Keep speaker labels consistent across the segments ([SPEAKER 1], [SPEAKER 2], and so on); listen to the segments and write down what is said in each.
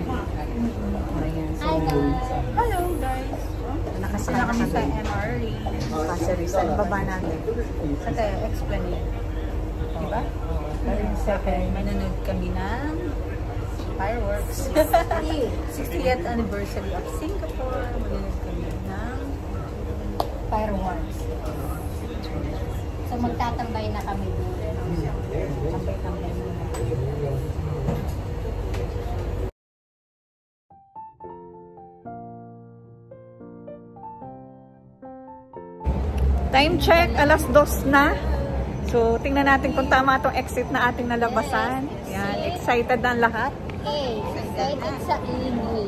[SPEAKER 1] Ayan, so,
[SPEAKER 2] Hello guys. Nakasana kami sa MRE.
[SPEAKER 1] Pasirisan, baba natin.
[SPEAKER 2] Sa tayo, explain. Diba? Second, manonood kami ng fireworks. 60th anniversary of Singapore. Manonood kami ng fireworks.
[SPEAKER 3] So magtatambay na kami dito. Tambay-tambay na.
[SPEAKER 1] Time check, alas 2 na. So, tingnan natin kung tama itong exit na ating nalabasan. Yan, excited na lahat.
[SPEAKER 3] Excited sa ingay.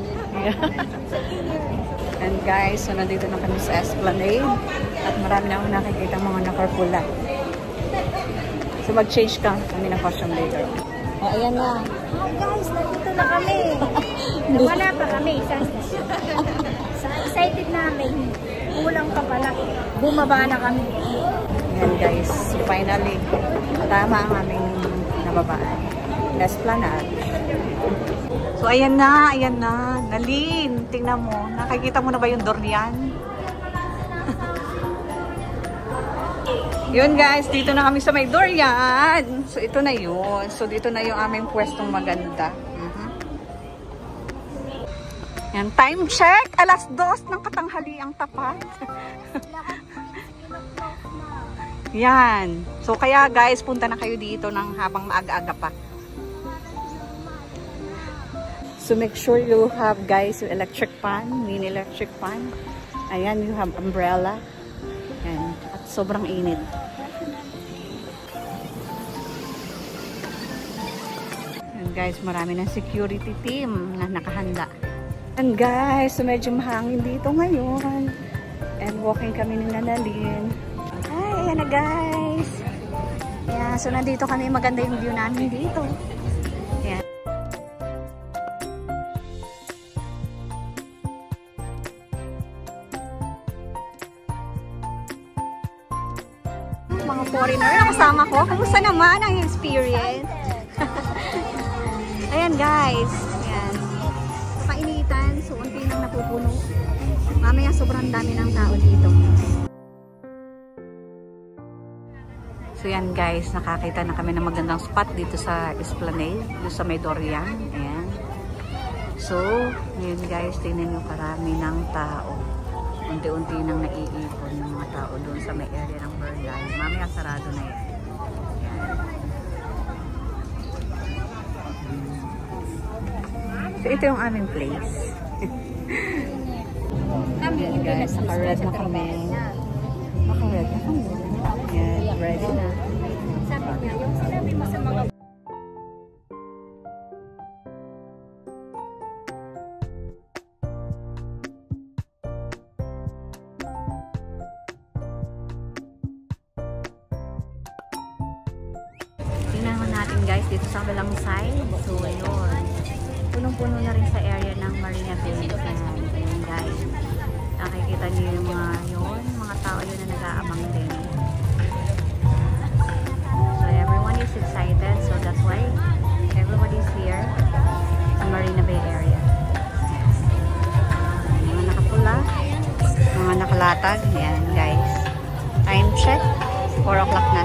[SPEAKER 1] And guys, so nandito na kami sa Esplanade. At marami na akong nakikita mga nakarpula. So, mag-change ka kami ng costume later. O, ayan na.
[SPEAKER 3] Oh guys, nandito na kami. Wala pa kami. Excited namin. Kulang pa pala. Bumaba na kami.
[SPEAKER 1] Ayan guys, so finally, tama ang aming nababaan. Esplanade. So ayan na, Nalin, tingnan mo. Nakikita mo na ba yung durian? Yun guys, dito na kami sa may durian. So ito na yun. So dito na yung aming pwestong maganda. Yan, time check. Alas 2 ng katanghaliang tapat. Yan. So kaya guys, punta na kayo dito ng habang maaga-aga pa. So make sure you have guys yung electric fan, mini electric fan. Ayan, you have umbrella. Yan. At sobrang init. Yan guys, marami ng security team na nakahanda. And guys, so medyo mahangin dito ngayon. And walking kami ni Nalin. Hi, ayan na guys. Ayan, so nandito kami. Maganda yung view namin dito. Ayan. Mga foreigner na kasama ko. Kamusta naman ang experience? Ayan guys. Ayan. Kainitan. So, unti nang napupuno. Mamaya sobrang dami ng tao dito. So yan guys, nakakita na kami ng magandang spot dito sa Esplanade, dito sa may Dorian. Ayan. So, ngayon guys, tingnan nyo karami ng tao. Unti-unti nang naiipon ng mga tao doon sa may area ng Burnley. Mamaya sarado na yan. Ayan. So ito yung aming place. Ayan guys, naka-red na kami. Naka-red na kami. Ayan, ready na.
[SPEAKER 3] Sabi niya, yung sinabi mo sa mga
[SPEAKER 1] tingnan natin guys dito sa kabilang side. So yun, punong-puno na rin sa area ng Marina Bay. Ayan guys, nakikita niyo yung mga tao yun na nag-aabang din. So everyone is excited, so that's why everybody is here sa Marina Bay area. Mga nakapula, mga nakalatag. Ayan guys, time check, 4 o'clock na.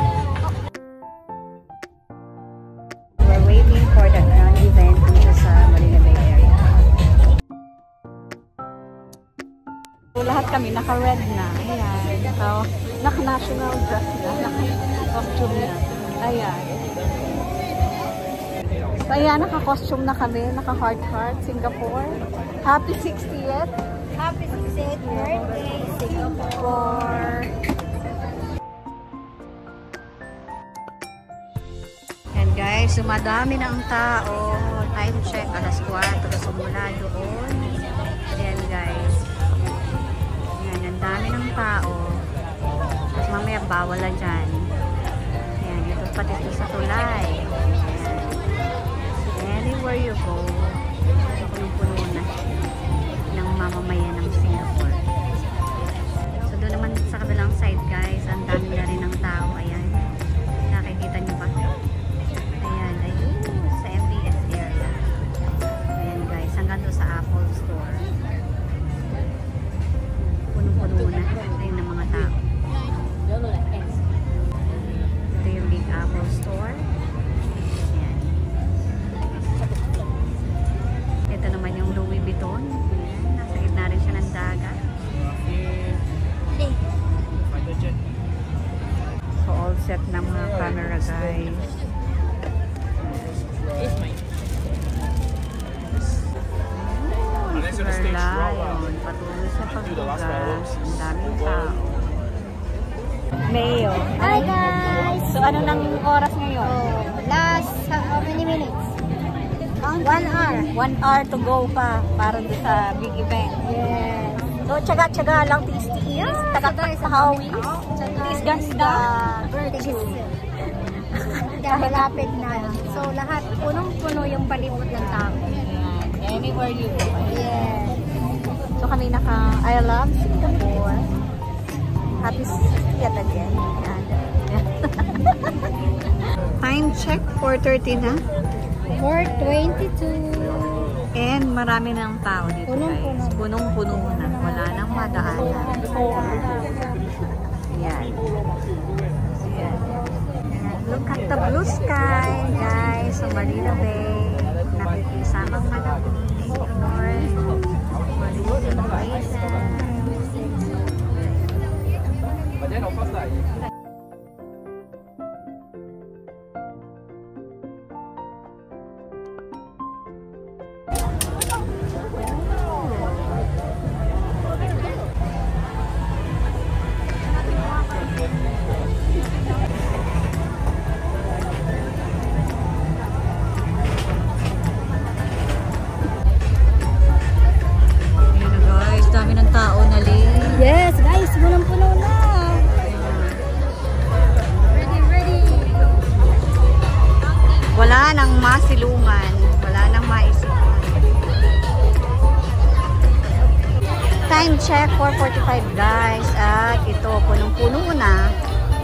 [SPEAKER 1] We're waiting for the event dito sa Marina Bay area. So, lahat kami naka-red na. Ayan. So, naka-national dress na. Naka-costume na. Ayan. So, ayan. Naka-costume na kami. Naka-hard heart. Singapore. Happy 60th.
[SPEAKER 3] Happy 60th birthday, Singapore.
[SPEAKER 1] And guys, sumadami na ang tao. Time check. Alas 4. Sumula doon. Ayan guys. Ayan, ang dami ng tao. Tapos mamaya bawal na dyan. Ayan, ito pati ito sa tulay. Ayan. Anywhere you go, punong-puno na ng mamamayan ng Singapore. So doon naman sa kabilang side guys, ang dami na rin ng tao. Ayan. Nakikita nyo ba? Ayan, ayun. Sa MBS area. Ayan guys, hanggang Yun, patuloy sa pagbugas. Ang daming tao. Mayo.
[SPEAKER 3] Hi guys!
[SPEAKER 1] So, ano nang oras ngayon?
[SPEAKER 3] Last, how many minutes? 1 hour.
[SPEAKER 1] 1 hour to go pa para doon sa big event.
[SPEAKER 3] Yes.
[SPEAKER 1] So, tsaga-tsaga lang, tiis-tiis, taga-taga sa hawis. Tiis ganda.
[SPEAKER 3] Virtue. Dahil lapit na. So, lahat, punong-puno yung palibot ng tao.
[SPEAKER 1] Anywhere you go.
[SPEAKER 3] Yes.
[SPEAKER 1] So, kanina ka, I love Singapore. Happy to see it again. Time check, 4:30 na.
[SPEAKER 3] 4:22.
[SPEAKER 1] And marami ng tao dito, guys. Punong-puno na. Wala nang madaanan. Yan. Yan. Look at the blue sky, guys. Sa Manila Bay. Nakikisamang malabong. North. Manila Basin.
[SPEAKER 3] Yes, guys, punong-puno na. Ready.
[SPEAKER 1] Wala nang masilungan. Wala nang maisipan. Time check, 4:45 guys. At ito, punong-puno na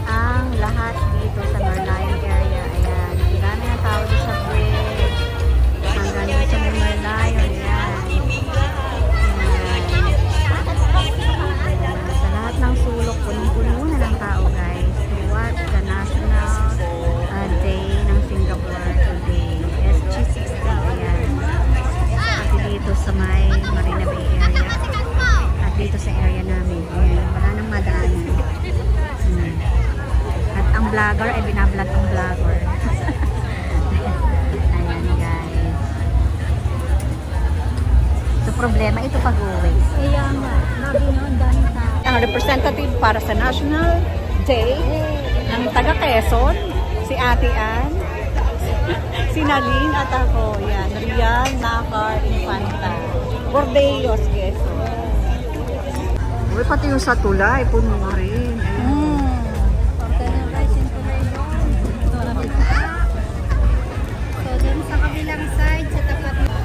[SPEAKER 1] ang lahat dito sa Merlion area. Ayan. Ang dami ng tao dito sa bridge. Hanggang dito sa Merlion. Ayan. Sa lahat ng sulok, punong-puno na ng tao guys. What the National Day ng Singapore today. SG60. Ayan. Pati dito sa may Marina Bay area. At dito sa area namin. Ayan. Wala nang madaanan. At ang vlogger ay binablog ang vlogger. Ayan guys. So problema ito pag-uwi.
[SPEAKER 3] Kaya nga, nabi na ang daming tao.
[SPEAKER 1] Ang representative para sa National Day ng taga Quezon, si Ate Ann, si Nalin at ako. Yan, Rian Nakar Infanta. Bordeos, Quezon. Uy, pati yung sa tulay, puno rin.
[SPEAKER 3] So, dun sa kabilang side, sa tapat mo.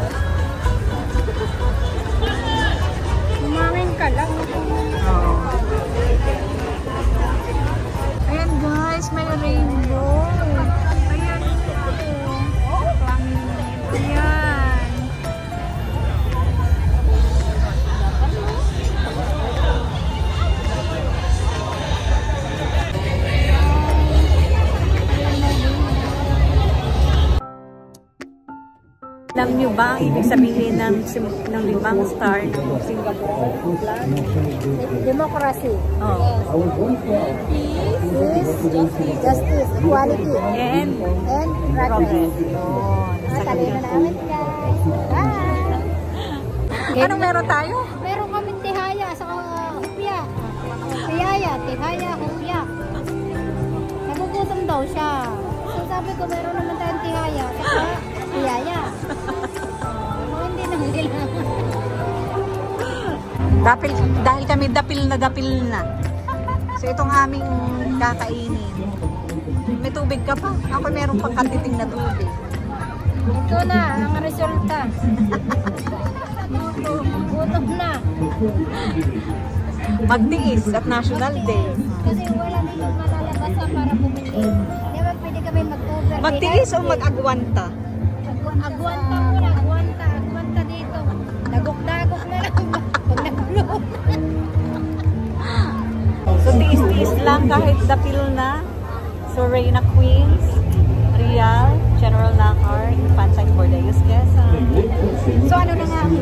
[SPEAKER 3] Kumangin ka lang.
[SPEAKER 1] Ayan guys, may rainbow. Ayan. Ayan. Alam niyo ba ang ibig sabihin ng 5 star ng Singapore?
[SPEAKER 3] Democracy.
[SPEAKER 1] Oh.
[SPEAKER 3] Peace, justice, equality,
[SPEAKER 1] And
[SPEAKER 3] progress.
[SPEAKER 1] Yun.
[SPEAKER 3] Sabi na namin guys. Bye!
[SPEAKER 1] Anong meron tayo?
[SPEAKER 3] Meron kami tihaya sa hupya. Tihaya, hupya. Nagugutom daw siya. So sabi ko, meron naman tayong tihaya. Saka tihaya. Hindi na nila.
[SPEAKER 1] Dahil kami dapil na. So itong aming kakainin. May tubig ka pa. Ako meron pang katiting na tubig.
[SPEAKER 3] Ito na ang resulta. Gutom na.
[SPEAKER 1] Magtiis at National Day.
[SPEAKER 3] Kasi wala dito malalabasan para bumili. Di ba pwede kami mag-over?
[SPEAKER 1] Magtiis o mag-agwanta?
[SPEAKER 3] Agwanta muna, agwanta dito. Dagok-dagok na lang. Pag nag-blow.
[SPEAKER 1] So tiis-tiis lang kahit dapil na. So Reina Queens, Rial, General Nakar, Infantsay Bordeos, Quezon. So ano na nga ang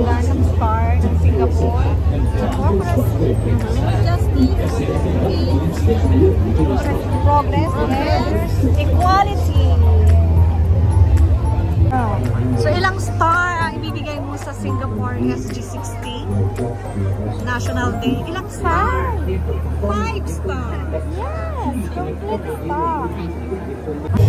[SPEAKER 1] ganang star ng Singapore? Democracy, justice, peace, progress, yes, equality. So ilang star ang ibibigay mo sa Singapore
[SPEAKER 2] SG60 National Day. Ilang star? 5 star.
[SPEAKER 3] Yes, complete star.